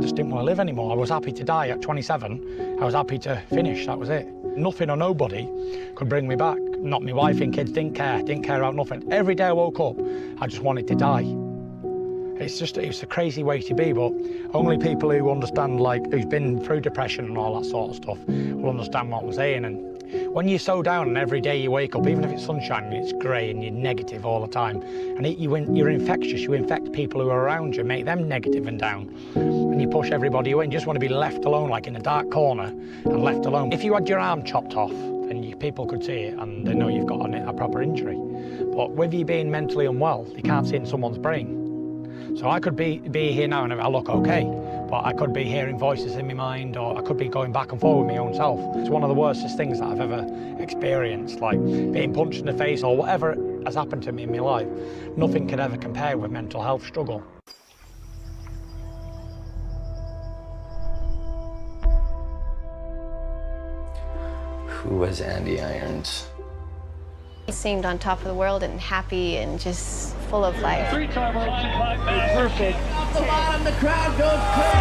just didn't want to live anymore. I was happy to die at 27. I was happy to finish, that was it. Nothing or nobody could bring me back. Not my wife and kids, didn't care about nothing. Every day I woke up, I just wanted to die. It's a crazy way to be, but only people who understand, like, who's been through depression and all that sort of stuff, will understand what I'm saying. And when you're so down and every day you wake up, even if it's sunshine and it's grey and you're negative all the time, and you're infectious, you infect people who are around you, make them negative and down, and you push everybody away and just want to be left alone, like in a dark corner, and left alone. If you had your arm chopped off, then people could see it and they know you've got a proper injury. But with you being mentally unwell, you can't see in someone's brain. So I could be here now and I look okay, but I could be hearing voices in my mind, or I could be going back and forth with my own self. It's one of the worstest things that I've ever experienced, like being punched in the face or whatever has happened to me in my life. Nothing could ever compare with mental health struggle. Who was Andy Irons? He seemed on top of the world and happy and just full of life. Three-time Olympic climb perfect. Off the bottom, the crowd goes crazy.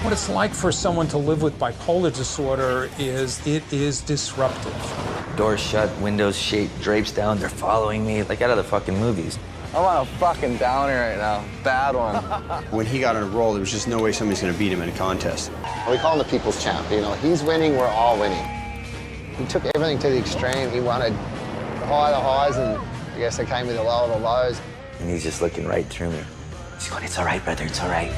What it's like for someone to live with bipolar disorder is it is disruptive. Doors shut, windows shake, drapes down, they're following me, like out of the fucking movies. I'm on a fucking downer right now. Bad one. When he got on a roll, there was just no way somebody's going to beat him in a contest. We call him the people's champ. You know, he's winning, we're all winning. He took everything to the extreme. He wanted the highs, and I guess it came with the low of the lows. And he's just looking right through me. He's going, "It's all right, brother, it's all right."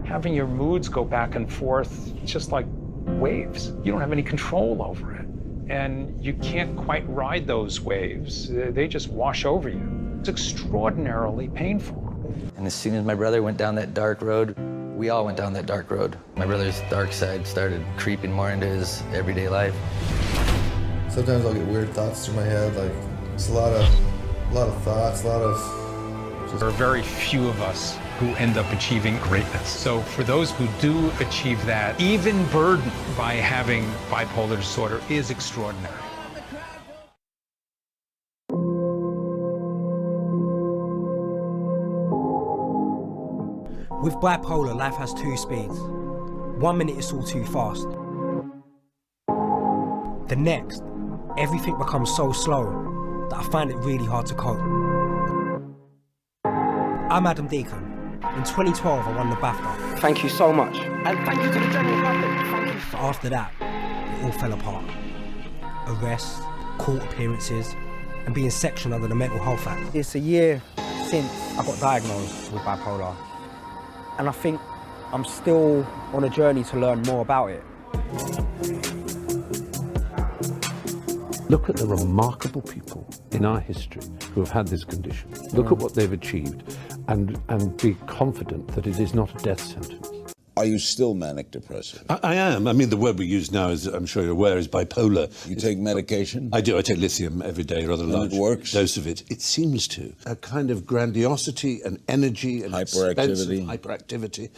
Having your moods go back and forth, it's just like waves. You don't have any control over it. And you can't quite ride those waves. They just wash over you. It's extraordinarily painful. And as soon as my brother went down that dark road, we all went down that dark road. My brother's dark side started creeping more into his everyday life. Sometimes I'll get weird thoughts through my head, like it's a lot of thoughts, There are very few of us who end up achieving greatness. So for those who do achieve that, even burdened by having bipolar disorder is extraordinary. With bipolar, life has two speeds. 1 minute it's all too fast. The next, everything becomes so slow that I find it really hard to cope. I'm Adam Deacon. In 2012, I won the BAFTA. Thank you so much. And thank you to the general public. Thank you. But after that, it all fell apart. Arrests, court appearances, and being sectioned under the Mental Health Act. It's a year since I got diagnosed with bipolar. And I think I'm still on a journey to learn more about it. Look at the remarkable people in our history who have had this condition. Look at what they've achieved and be confident that it is not a death sentence. Are you still manic depressive? I am. I mean, the word we use now, is, I'm sure you're aware, is bipolar. You take medication? I do. I take lithium every day, rather large dose of it. It seems to. A kind of grandiosity and energy and hyperactivity,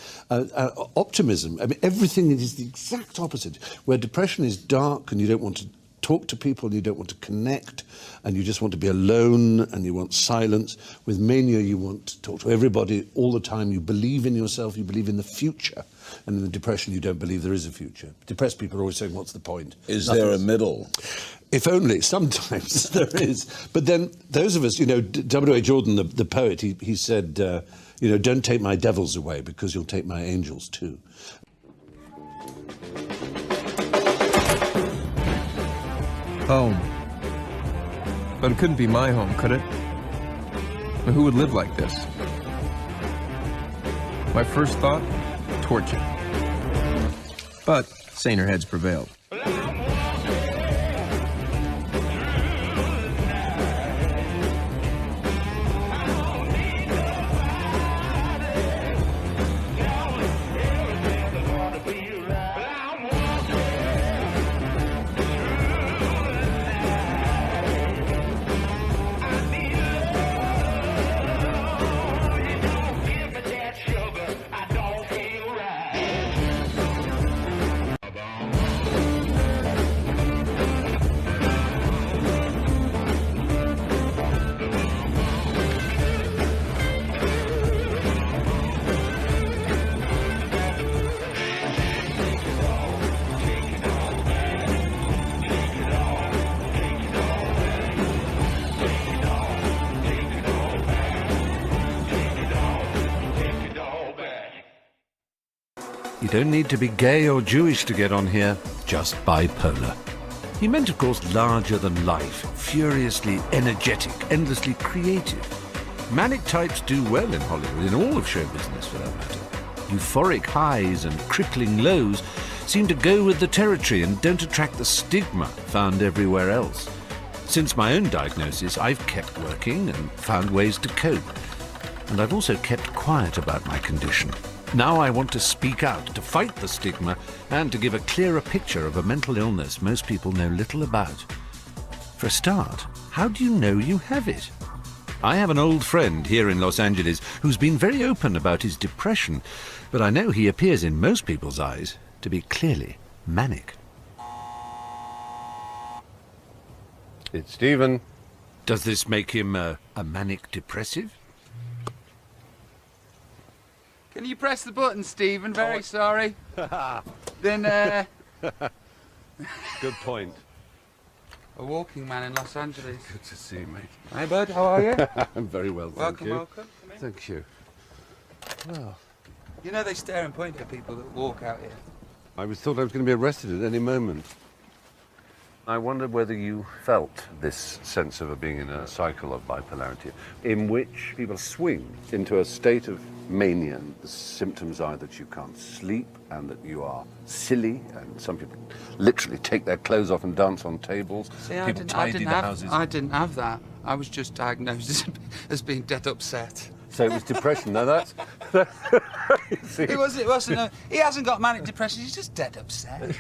optimism. I mean, everything is the exact opposite. Where depression is dark and you don't want to talk to people, you don't want to connect, and you just want to be alone and you want silence. With mania, you want to talk to everybody all the time. You believe in yourself, you believe in the future. And in the depression, you don't believe there is a future. Depressed people are always saying, what's the point? Is there a middle? If only, sometimes there is. But then those of us, you know, W.A. Jordan, the poet, he said, you know, don't take my devils away because you'll take my angels too. Home. But it couldn't be my home, could it? But who would live like this? My first thought, torture. But saner heads prevailed. You don't need to be gay or Jewish to get on here, just bipolar. He meant, of course, larger than life, furiously energetic, endlessly creative. Manic types do well in Hollywood, in all of show business for that matter. Euphoric highs and crippling lows seem to go with the territory and don't attract the stigma found everywhere else. Since my own diagnosis, I've kept working and found ways to cope. And I've also kept quiet about my condition. Now I want to speak out, to fight the stigma, and to give a clearer picture of a mental illness most people know little about. For a start, how do you know you have it? I have an old friend here in Los Angeles who's been very open about his depression, but I know he appears in most people's eyes to be clearly manic. It's Stephen. Does this make him a manic depressive? Can you press the button, Stephen? Very sorry. Then, Good point. A walking man in Los Angeles. Good to see you, mate. Hi, bud. How are you? I'm very well, thank you. Welcome. Come in. Thank you. Well, You know they stare and point at people that walk out here. I thought I was going to be arrested at any moment. I wondered whether you felt this sense of being in a cycle of bipolarity, in which people swing into a state of mania. The symptoms are that you can't sleep and that you are silly, and some people literally take their clothes off and dance on tables. See, People tidy the houses. I didn't have that. I was just diagnosed as being dead upset. So it was depression. Now that's... It wasn't. He hasn't got manic depression. He's just dead upset.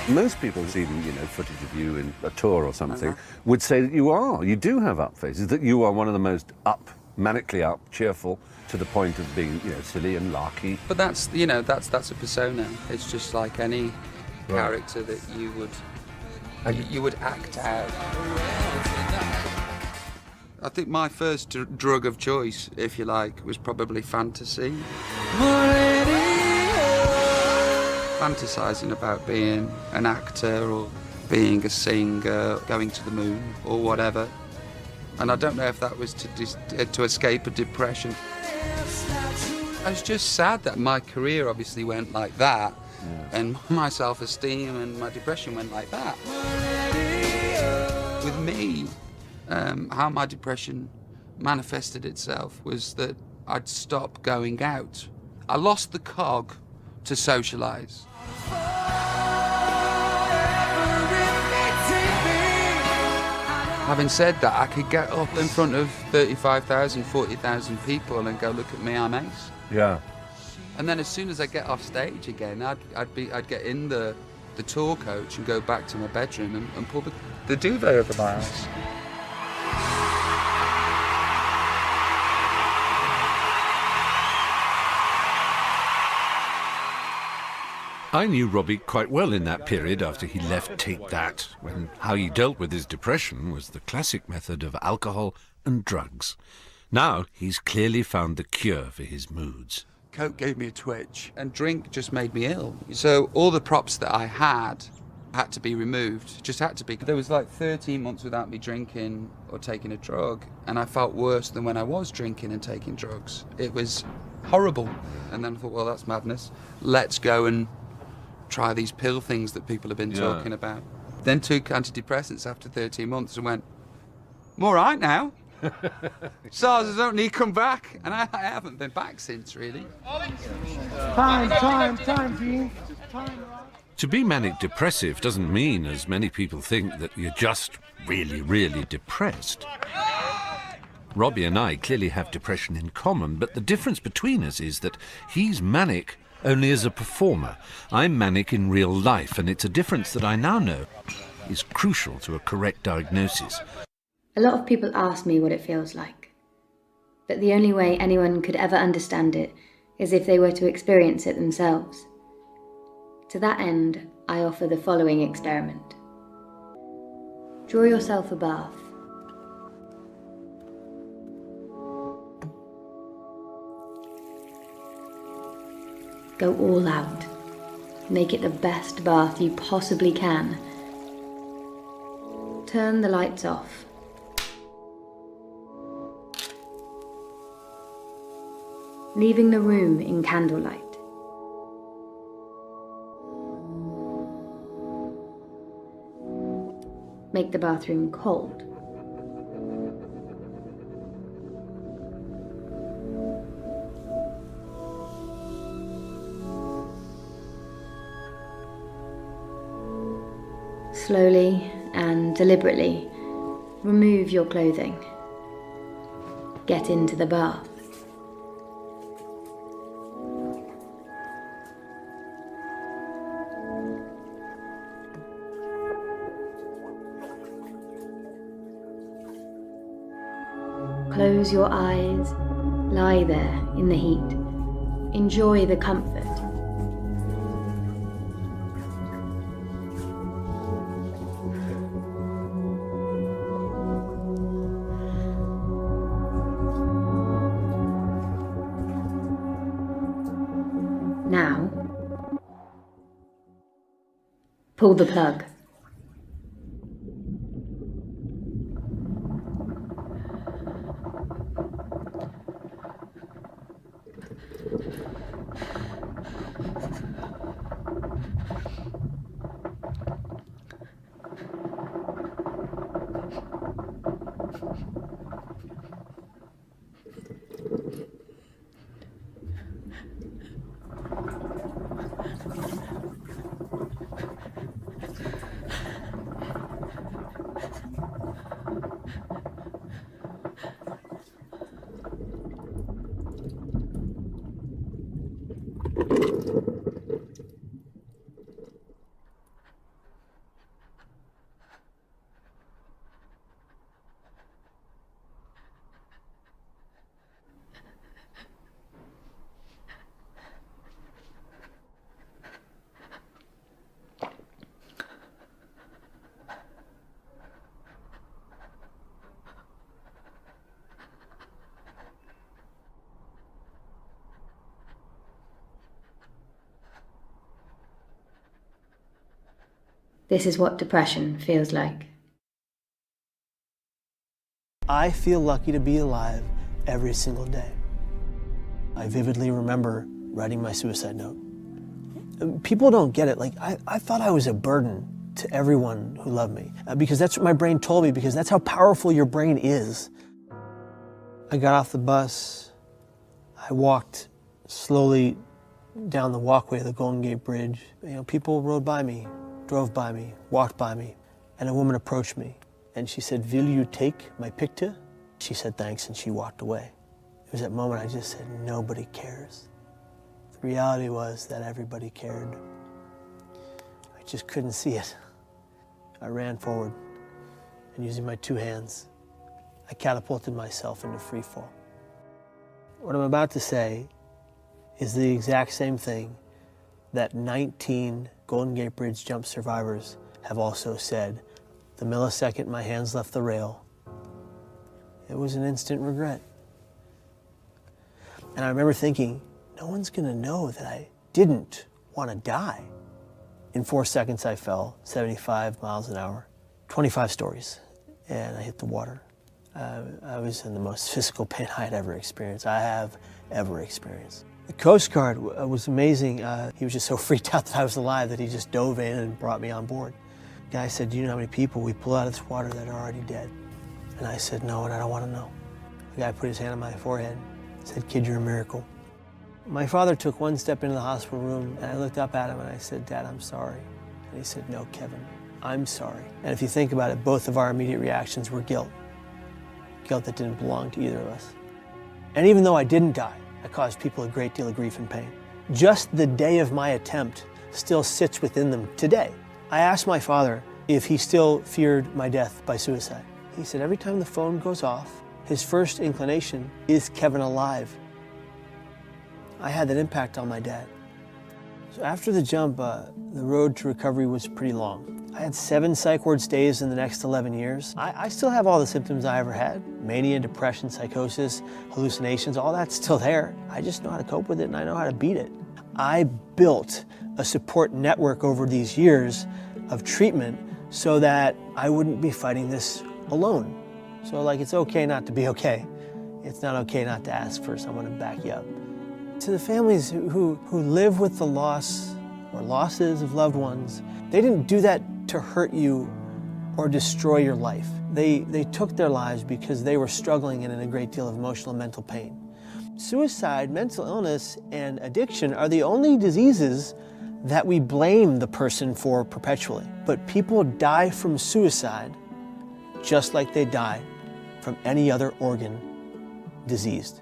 Most people who've seen, footage of you in a tour or something, would say that you do have up phases, that you are one of the most manically up, cheerful, to the point of being, silly and larky. But that's a persona. It's just like any character that you would act out. I think my first drug of choice, if you like, was probably fantasy. Fantasizing about being an actor or being a singer, going to the moon or whatever. And I don't know if that was to escape a depression. I was just sad that my career obviously went like that, and my self-esteem and my depression went like that. With me, how my depression manifested itself was that I'd stop going out. I lost the cog to socialise. Having said that, I could get up in front of 35,000, 40,000 people and go, look at me, I'm ace. Yeah. And then as soon as I get off stage again, I'd get in the tour coach and go back to my bedroom and pull the duvet over my eyes. I knew Robbie quite well in that period after he left Take That, when how he dealt with his depression was the classic method of alcohol and drugs. Now he's clearly found the cure for his moods. Coke gave me a twitch, and drink just made me ill. So all the props that I had to be removed, just had to be. There was like 13 months without me drinking or taking a drug, and I felt worse than when I was drinking and taking drugs. It was horrible. And then I thought, well, that's madness. Let's go and try these pill things that people have been talking about. Then took antidepressants after 13 months and went, I'm all right now. SARS, I don't need to come back. And I haven't been back since, really. Time, Gene. To be manic depressive doesn't mean, as many people think, that you're just really, really depressed. Robbie and I clearly have depression in common, but the difference between us is that he's manic only as a performer. I'm manic in real life, and it's a difference that I now know is crucial to a correct diagnosis. A lot of people ask me what it feels like, but the only way anyone could ever understand it is if they were to experience it themselves. To that end, I offer the following experiment. Draw yourself a bath. Go all out. Make it the best bath you possibly can. turn the lights off. Leaving the room in candlelight. Make the bathroom cold. Slowly and deliberately remove your clothing. Get into the bath. Close your eyes, lie there in the heat. Enjoy the comfort. Now, pull the plug. This is what depression feels like. I feel lucky to be alive every single day. I vividly remember writing my suicide note. People don't get it. Like, I thought I was a burden to everyone who loved me because that's what my brain told me, because that's how powerful your brain is. I got off the bus. I walked slowly down the walkway of the Golden Gate Bridge. You know, people rode by me, drove by me, walked by me, and a woman approached me and she said, "Will you take my picture?" She said thanks and she walked away. It was that moment I just said, nobody cares. The reality was that everybody cared. I just couldn't see it. I ran forward and using my two hands, I catapulted myself into free fall. What I'm about to say is the exact same thing that 19 Golden Gate Bridge jump survivors have also said. The millisecond my hands left the rail, it was an instant regret. And I remember thinking, no one's gonna know that I didn't want to die. In 4 seconds I fell 75 miles an hour, 25 stories, and I hit the water. I was in the most physical pain I had ever experienced, I have ever experienced. The Coast Guard was amazing. He was just so freaked out that I was alive that he just dove in and brought me on board. The guy said, "Do you know how many people we pull out of this water that are already dead?" And I said, "No, and I don't want to know." The guy put his hand on my forehead, said, "Kid, you're a miracle." My father took one step into the hospital room, and I looked up at him and I said, "Dad, I'm sorry." And he said, "No, Kevin, I'm sorry." And if you think about it, both of our immediate reactions were guilt. Guilt that didn't belong to either of us. And even though I didn't die, I caused people a great deal of grief and pain. Just the day of my attempt still sits within them today. I asked my father if he still feared my death by suicide. He said every time the phone goes off, his first inclination is Kevin alive. I had that impact on my dad. So after the jump, the road to recovery was pretty long. I had 7 psych ward stays in the next 11 years. I still have all the symptoms I ever had. Mania, depression, psychosis, hallucinations, all that's still there. I just know how to cope with it and I know how to beat it. I built a support network over these years of treatment so that I wouldn't be fighting this alone. So like, it's okay not to be okay. It's not okay not to ask for someone to back you up. To the families who live with the loss or losses of loved ones, they didn't do that to hurt you or destroy your life. They took their lives because they were struggling and in a great deal of emotional and mental pain. Suicide, mental illness, and addiction are the only diseases that we blame the person for perpetually. But people die from suicide just like they die from any other organ diseased.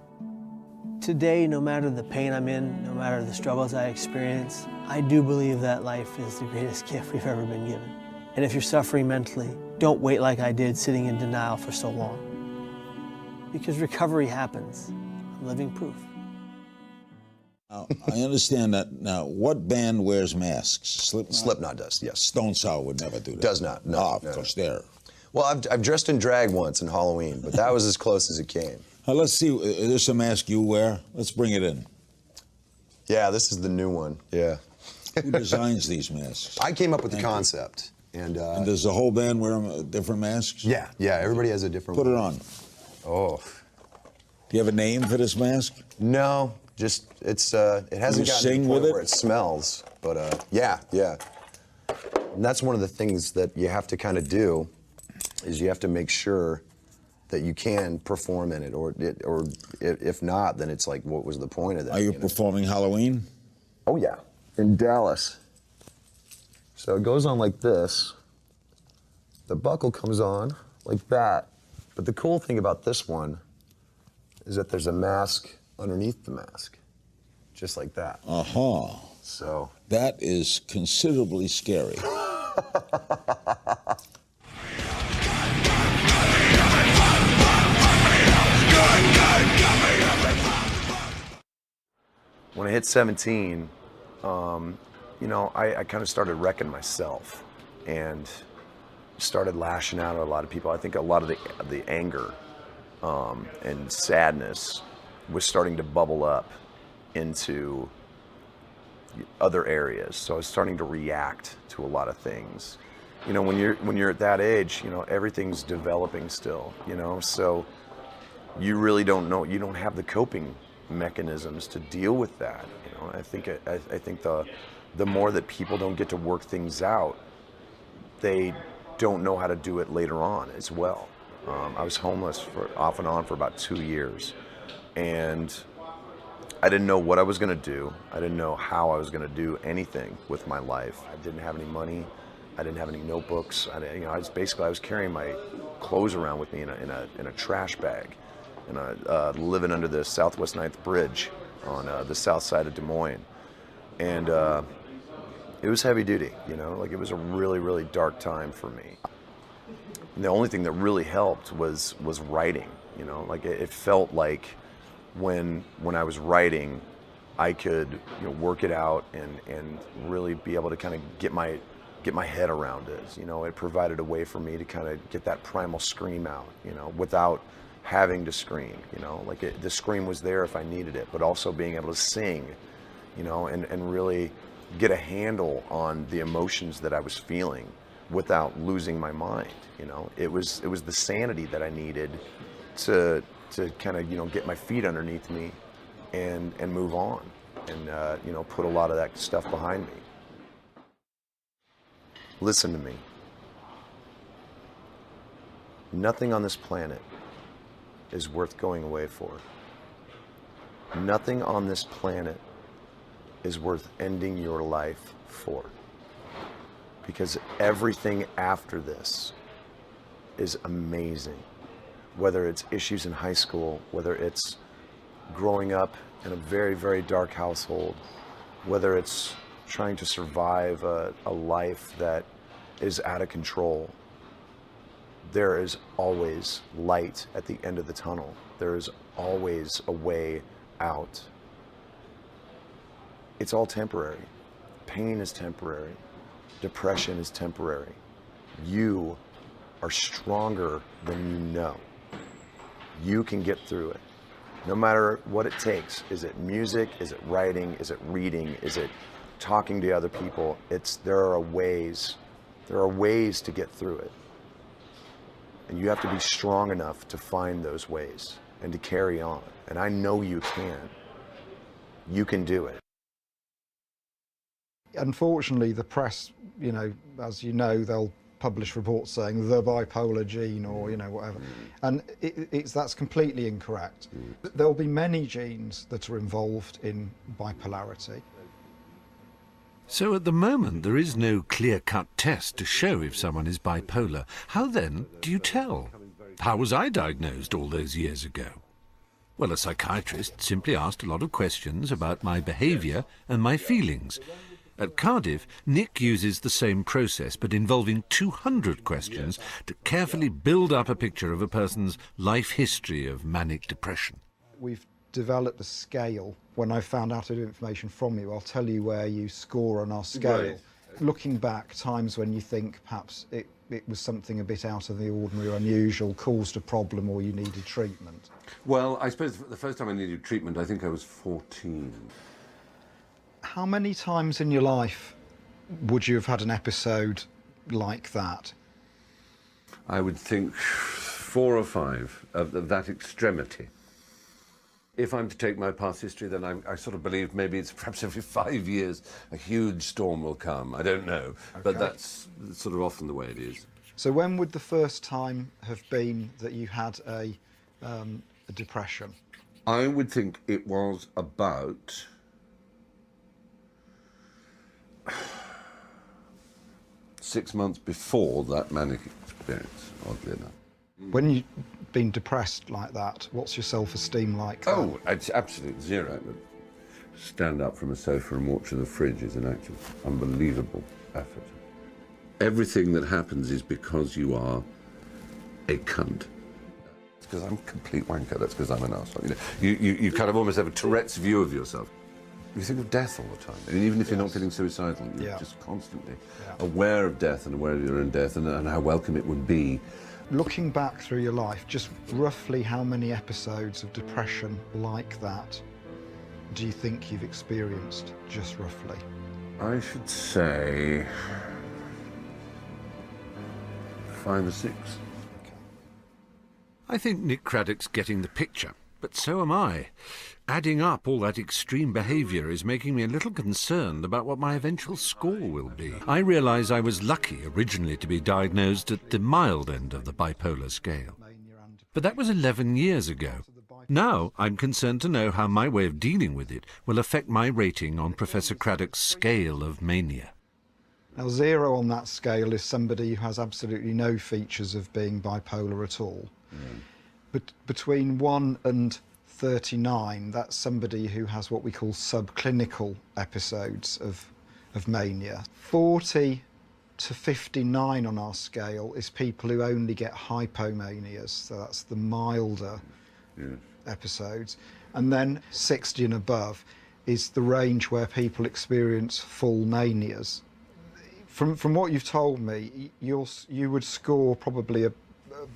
Today, no matter the pain I'm in, no matter the struggles I experience, I do believe that life is the greatest gift we've ever been given. And if you're suffering mentally, don't wait like I did, sitting in denial for so long. Because recovery happens. I'm living proof. Now, I understand that. Now, what band wears masks? Slipknot? Slipknot does, yes. Stone Sour would never do that. Does not, no. Oh, of course, there. Well, I've dressed in drag once in Halloween, but that was as close as it came. Let's see, is this a mask you wear? Let's bring it in. Yeah, this is the new one, yeah. Who designs these masks? I came up with the concept. And does the whole band wear different masks? Yeah, everybody has a different Put one. it on. Oh. Do you have a name for this mask? No, just, it hasn't gotten to the point where it smells, but yeah. And that's one of the things that you have to kind of do, is you have to make sure that you can perform in it, or if not, then it's like, what was the point of that? Are you performing Halloween? Oh yeah, in Dallas. So it goes on like this. The buckle comes on like that. But the cool thing about this one is that there's a mask underneath the mask, just like that. Uh-huh. So that is considerably scary. When I hit 17, you know, I kind of started wrecking myself and started lashing out at a lot of people. I think a lot of the anger and sadness was starting to bubble up into other areas. So I was starting to react to a lot of things. You know, when you're at that age, you know, everything's developing still, you know, so you really don't know, you don't have the coping mechanisms to deal with that. You know, I think the more that people don't get to work things out, they don't know how to do it later on as well. I was homeless off and on for about 2 years, and I didn't know what I was going to do. I didn't know how I was going to do anything with my life. I didn't have any money. I didn't have any notebooks. I was carrying my clothes around with me in a trash bag, and living under the Southwest 9th Bridge on the south side of Des Moines, and it was heavy duty. You know, like, it was a really, really dark time for me. And the only thing that really helped was writing. You know, like, it felt like when I was writing, I could, you know, work it out and really be able to kind of get my head around it. You know, it provided a way for me to kind of get that primal scream out, you know, without having to scream. You know, like, the scream was there if I needed it, but also being able to sing, you know, and really get a handle on the emotions that I was feeling without losing my mind. You know, it was the sanity that I needed to kind of, you know, get my feet underneath me and move on, and you know, put a lot of that stuff behind me. Listen to me. Nothing on this planet is worth going away for. Nothing on this planet is worth ending your life for. Because everything after this is amazing. Whether it's issues in high school, whether it's growing up in a very, very dark household, whether it's trying to survive a life that is out of control, there is always light at the end of the tunnel. There is always a way out. It's all temporary. Pain is temporary. Depression is temporary. You are stronger than you know. You can get through it, no matter what it takes. Is it music? Is it writing? Is it reading? Is it talking to other people? There are ways There are ways to get through it. And you have to be strong enough to find those ways and to carry on. And I know you can. You can do it. Unfortunately, the press, you know, as you know, they'll publish reports saying the bipolar gene or, you know, whatever. And that's completely incorrect. There'll be many genes that are involved in bipolarity. So at the moment, there is no clear-cut test to show if someone is bipolar. How then do you tell? How was I diagnosed all those years ago? Well, a psychiatrist simply asked a lot of questions about my behaviour and my feelings. At Cardiff, Nick uses the same process, but involving 200 questions to carefully build up a picture of a person's life history of manic depression. We've developed a scale. When I found out information from you, I'll tell you where you score on our scale. Right. Looking back, times when you think perhaps it was something a bit out of the ordinary or unusual, caused a problem or you needed treatment. Well, I suppose the first time I needed treatment, I think I was 14. How many times in your life would you have had an episode like that? I would think 4 or 5 of that extremity. If I'm to take my past history, then I sort of believe maybe it's perhaps every 5 years a huge storm will come. I don't know, but that's sort of often the way it is. So when would the first time have been that you had a depression? I would think it was about 6 months before that manic experience, oddly enough. When you've been depressed like that, what's your self-esteem like? Oh, it's absolute zero. Stand up from a sofa and walk to the fridge is an act of unbelievable effort. Everything that happens is because you are a cunt. It's because I'm a complete wanker, that's because I'm an arsehole. You kind of almost have a Tourette's view of yourself. You think of death all the time, and even if you're not feeling suicidal, you're just constantly aware of death and aware of your own death and how welcome it would be. Looking back through your life, just roughly how many episodes of depression like that do you think you've experienced, just roughly? I should say 5 or 6. I think Nick Craddock's getting the picture, but so am I. Adding up all that extreme behaviour is making me a little concerned about what my eventual score will be. I realise I was lucky originally to be diagnosed at the mild end of the bipolar scale. But that was 11 years ago. Now I'm concerned to know how my way of dealing with it will affect my rating on Professor Craddock's scale of mania. Now, 0 on that scale is somebody who has absolutely no features of being bipolar at all. But between 1 and 39, that's somebody who has what we call subclinical episodes of mania. 40 to 59 on our scale is people who only get hypomanias, so that's the milder episodes. And then 60 and above is the range where people experience full manias. From what you've told me, you would score probably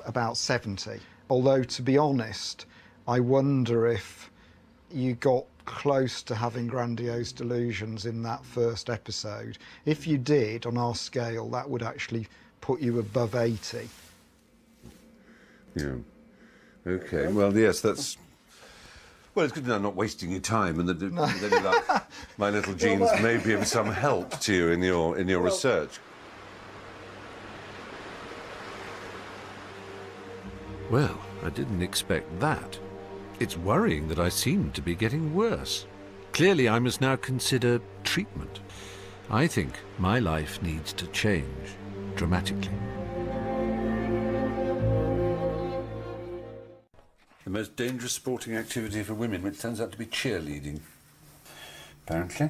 about 70. Although, to be honest, I wonder if you got close to having grandiose delusions in that first episode. If you did, on our scale, that would actually put you above 80. Yeah. Okay. Well, yes, that's... Well, it's good to know I'm not wasting your time, and then like, my little genes may be of some help to you in your research. Well, I didn't expect that. It's worrying that I seem to be getting worse. Clearly, I must now consider treatment. I think my life needs to change dramatically. The most dangerous sporting activity for women, which turns out to be cheerleading, apparently.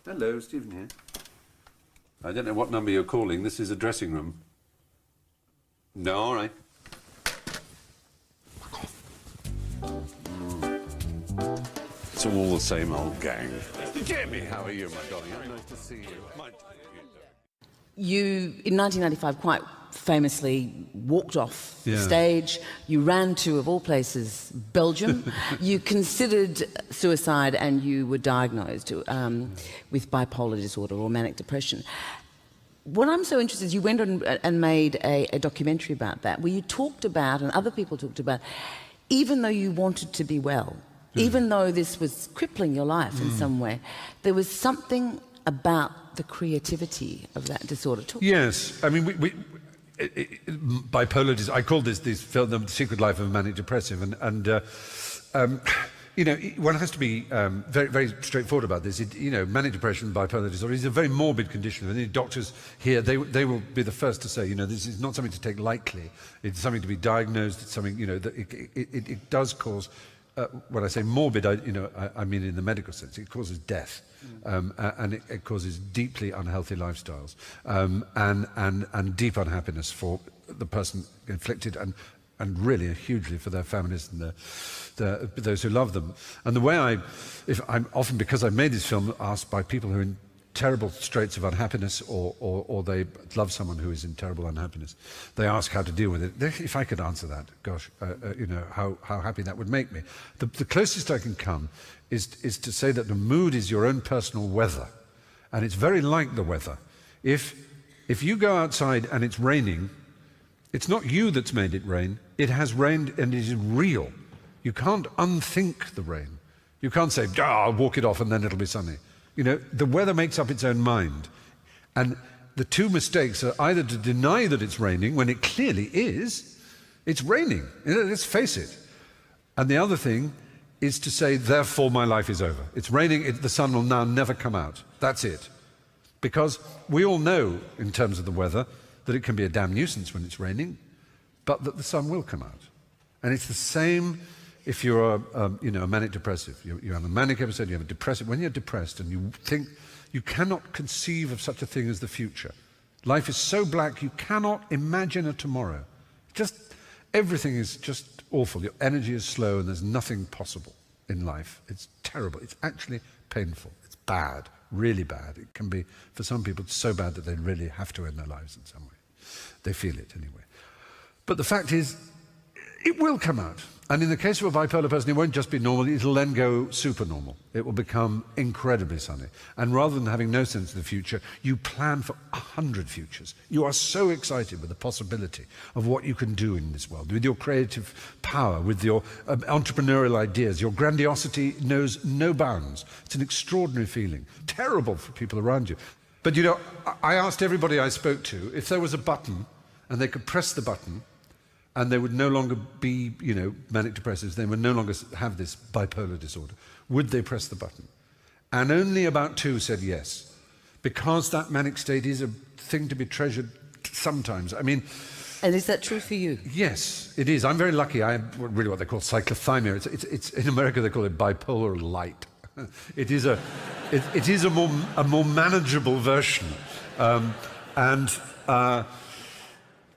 Hello, Stephen here. I don't know what number you're calling. This is a dressing room. No, all right. It's all the same old gang. Jamie, how are you, my darling? Nice to see you. You, in 1995, quite famously walked off the Yeah. stage. You ran to, of all places, Belgium. You considered suicide and you were diagnosed with bipolar disorder or manic depression. What I'm so interested in is you went on and made a documentary about that, where you talked about, and other people talked about, even though you wanted to be well, even though this was crippling your life in some way, there was something about the creativity of that disorder. Yes, I mean, bipolar disorder, I call this film The Secret Life of a Manic Depressive, and you know, one has to be very, very straightforward about this. You know, manic depression, bipolar disorder is a very morbid condition. And the doctors here, they will be the first to say, you know, this is not something to take lightly. It's something to be diagnosed. It's something, you know, that it does cause, when I say morbid, I mean in the medical sense, it causes death. And it causes deeply unhealthy lifestyles and deep unhappiness for the person inflicted and really hugely for their families and those who love them. And the way I'm often, because I've made this film, asked by people who are in terrible straits of unhappiness or they love someone who is in terrible unhappiness, they ask how to deal with it. If I could answer that, gosh, you know, how happy that would make me. The closest I can come is to say that the mood is your own personal weather. And it's very like the weather. If you go outside and it's raining, it's not you that's made it rain. It has rained and it is real. You can't unthink the rain. You can't say, I'll walk it off and then it'll be sunny. You know, the weather makes up its own mind. And the two mistakes are either to deny that it's raining when it clearly is. It's raining. You know, let's face it. And the other thing is to say, therefore my life is over. It's raining, the sun will now never come out. That's it. Because we all know, in terms of the weather, that it can be a damn nuisance when it's raining, but that the sun will come out. And it's the same if you're a manic depressive. You have a manic episode, you have a depressive. When you're depressed and you think you cannot conceive of such a thing as the future, life is so black you cannot imagine a tomorrow. Everything is just awful. Your energy is slow and there's nothing possible in life. It's terrible. It's actually painful. It's bad, really bad. It can be, for some people, so bad that they really have to end their lives in some way. They feel it anyway. But the fact is, it will come out. And in the case of a bipolar person, it won't just be normal, it'll then go super normal. It will become incredibly sunny. And rather than having no sense of the future, you plan for 100 futures. You are so excited with the possibility of what you can do in this world, with your creative power, with your entrepreneurial ideas. Your grandiosity knows no bounds. It's an extraordinary feeling. Terrible for people around you. But you know, I asked everybody I spoke to if there was a button and they could press the button and they would no longer be, you know, manic depressives, they would no longer have this bipolar disorder, would they press the button? And only about 2 said yes, because that manic state is a thing to be treasured sometimes. I mean... And is that true for you? Yes, it is. I'm very lucky. I have really what they call cyclothymia. It's in America they call it bipolar light. It is a more manageable version.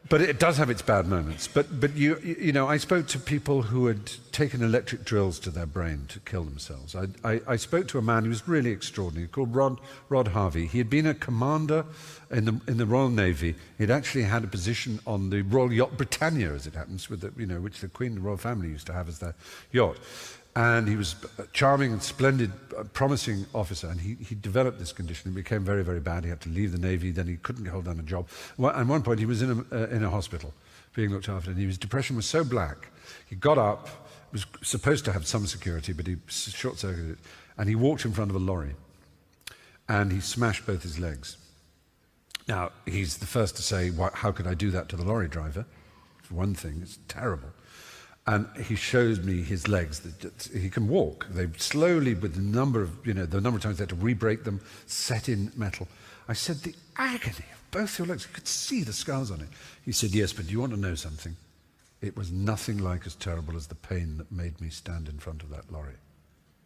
But it does have its bad moments. But you know, I spoke to people who had taken electric drills to their brain to kill themselves. I spoke to a man who was really extraordinary, called Rod Harvey. He had been a commander in the Royal Navy. He'd actually had a position on the Royal Yacht Britannia, as it happens, with which the Queen and the royal family used to have as their yacht. And he was a charming and splendid, promising officer, and he developed this condition. It became very, very bad. He had to leave the Navy, then he couldn't hold down a job. At one point, he was in a hospital being looked after, and his depression was so black, he got up, was supposed to have some security, but he short-circuited it, and he walked in front of a lorry, and he smashed both his legs. Now, he's the first to say, how could I do that to the lorry driver? For one thing, it's terrible. And he showed me his legs, that he can walk. They slowly, with the number of times they had to re-break them, set in metal. I said, the agony of both your legs, you could see the scars on it. He said, yes, but do you want to know something? It was nothing like as terrible as the pain that made me stand in front of that lorry.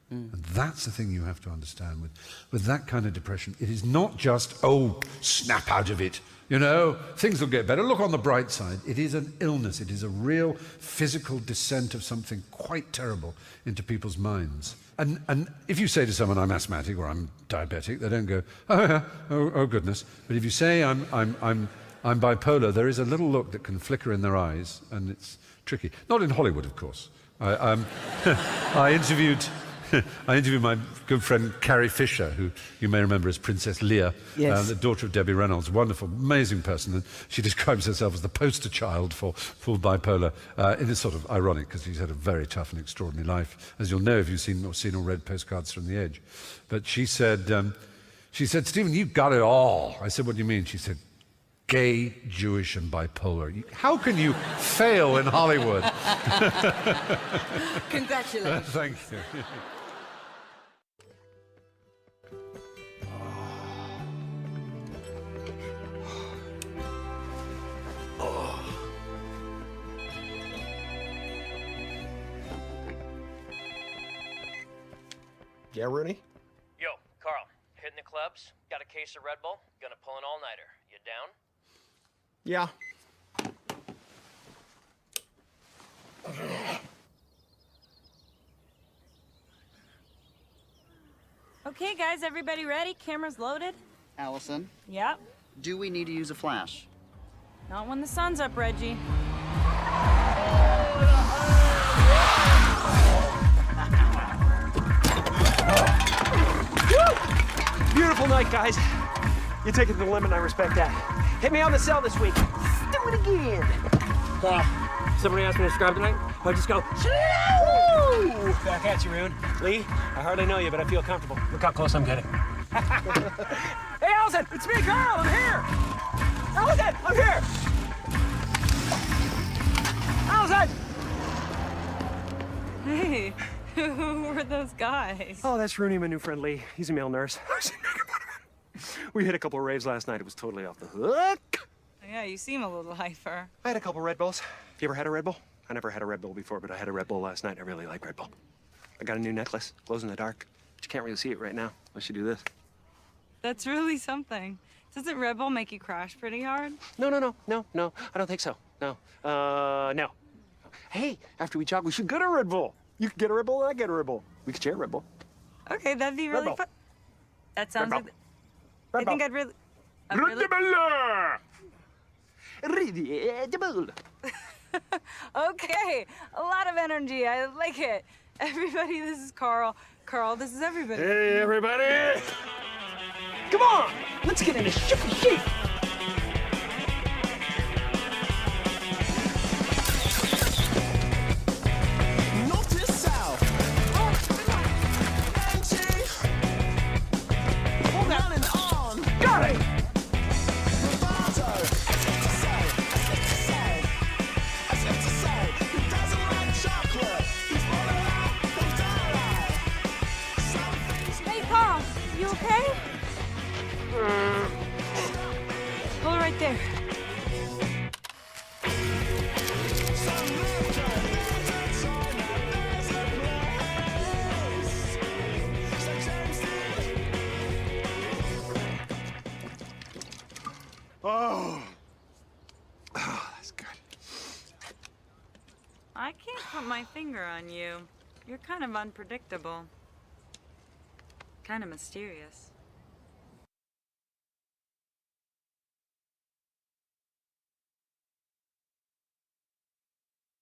And that's the thing you have to understand with that kind of depression. It is not just, oh, snap out of it. You know, things will get better. Look on the bright side. It is an illness. It is a real physical descent of something quite terrible into people's minds. And if you say to someone, I'm asthmatic or I'm diabetic, they don't go, oh yeah, oh goodness. But if you say I'm bipolar, there is a little look that can flicker in their eyes, and it's tricky. Not in Hollywood, of course. I interviewed my good friend Carrie Fisher, who you may remember as Princess Leia, Yes. the daughter of Debbie Reynolds. Wonderful, amazing person. And she describes herself as the poster child for full bipolar. It is sort of ironic because she's had a very tough and extraordinary life, as you'll know if you've seen or read Postcards from the Edge. But she said, Stephen, you got it all. I said, what do you mean? She said, gay, Jewish, and bipolar. How can you fail in Hollywood? Congratulations. Thank you. Yeah, Rooney? Yo, Carl, hitting the clubs? Got a case of Red Bull? Gonna pull an all-nighter. You down? Yeah. Okay, guys, everybody ready? Cameras loaded? Allison, Yep. do we need to use a flash? Not when the sun's up, Reggie. Beautiful night, guys. You take it to the limit, and I respect that. Hit me on the cell this week. Let's do it again. Carl, somebody asked me to describe tonight. I just go, Shoo! Back at you, Rune. Lee, I hardly know you, but I feel comfortable. Look how close I'm getting. Hey, Allison, it's me, Carl. I'm here. Allison, I'm here. Allison! Hey, who were those guys? Oh, that's Rooney, my new friend Lee. He's a male nurse. We hit a couple of raves last night. It was totally off the hook. Yeah, you seem a little hyper. I had a couple Red Bulls. You ever had a Red Bull? I never had a Red Bull before, but I had a Red Bull last night. I really like Red Bull. I got a new necklace, glows in the dark. But you can't really see it right now unless you do this. That's really something. Doesn't Red Bull make you crash pretty hard? No. I don't think so. No. No. Hey, after we jog, we should get a Red Bull. You could get a Red Bull, and I get a Red Bull. We could share a Red Bull. Okay, that'd be really fun. That sounds like... I think I'd really... Okay, a lot of energy. I like it. Everybody, this is Carl. Carl, this is everybody. Hey, everybody! Come on! Let's get into shape! Got it! Hey, Carl, you okay? Hold it right there. Oh, that's good. I can't put my finger on you. You're kind of unpredictable. Kind of mysterious.